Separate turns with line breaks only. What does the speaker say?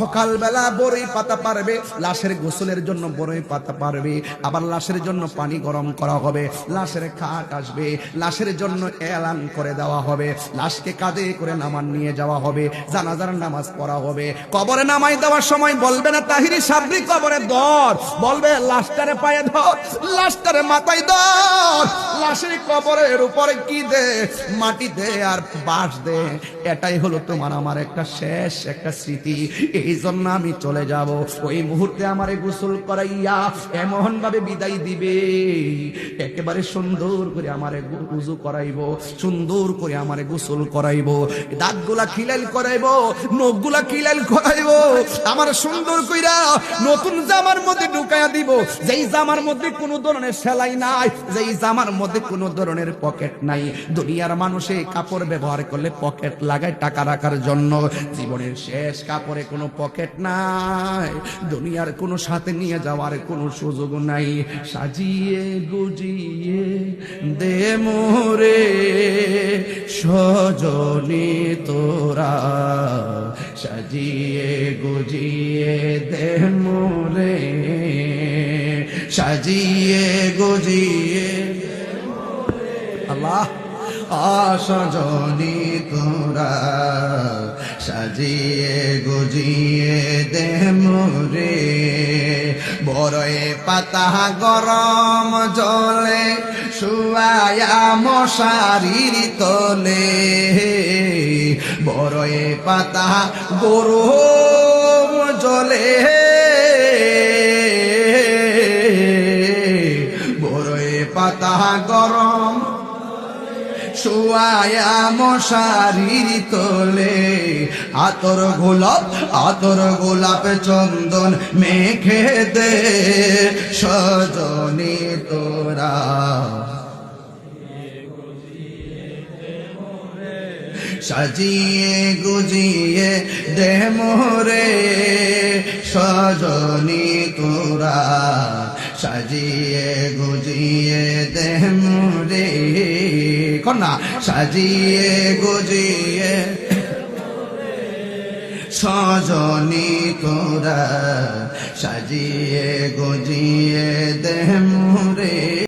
সকালবেলা বড়ই পাতা পারবে, লাশের গোসলের জন্য বড়ই পাতা পারবে, আবার লাশের জন্য পানি গরম করা হবে, লাশের খাট আসবে, লাশের জন্য এলান করে দেওয়া হবে, লাশকে কাঁধে করে নামান নিয়ে যাওয়া হবে, জানাজার নামাজ পড়া হবে। কবরে নামাই দেওয়ার সময় বলবে না তাহিরি সাবরি কবরে ধর, বলবে লাশটারে পায়ে ধর, লাশটারে মাথায় ধর, লাশের কবরের উপরে কি দে, মাটি দে আর বাঁশ দে। এটাই হলো তোমার আমার একটা শেষ একটা স্মৃতি। এই জন্য আমি চলে যাব, ওই মুহূর্তে আমারে গোসল করাইয়া এমন ভাবে বিদায় দিবে, একেবারে সুন্দর করে আমারে উযু করাইবো, সুন্দর করে আমারে গোসল করাইবো, দাঁতগুলা খিলাল করাইবো, নখগুলা খিলাল করাইবো, আমার সুন্দর কইরা নতুন জামার মধ্যে ঢুকাইয়া দিব, যেই জামার মধ্যে কোনো ধরনের সেলাই নাই, যেই জামার মধ্যে কোনো ধরনের পকেট নাই। দুনিয়ার মানুষে কাপড় ব্যবহার করলে পকেট লাগায় টাকা রাখার জন্য, জীবনের শেষ কাপড়ে কোনো পকেট নাই, দুনিয়ার কোনো সাথে নিয়ে যাওয়ার কোনো সুযোগ নাই। সাজিয়ে গুজিয়ে দে মোরে সজনী তোরা, সাজিয়ে গুজিয়ে দে মোরে, সাজিয়ে গুজিয়ে আল্লাহ সজনী তোরা, সাজিয়ে গুজিয়ে দে মোরে। বড়ই পাতা গরম জলে শুয়ায়া মশারির তলে, বড়ই পাতা গরম জলে, বড়ই পাতা গরম শুয়ায়া মশারির তলে, আতর গোলাপ চন্দন মেখে দে সজনী তোরা, সাজিয়ে গুজিয়ে দে মোরে সজনী তোরা, সাজিয়ে গুজিয়ে দে মোরে, কন্যা সাজিয়ে গুজিয়ে সজনী তোরা, সাজিয়ে গুজিয়ে দে মোরে।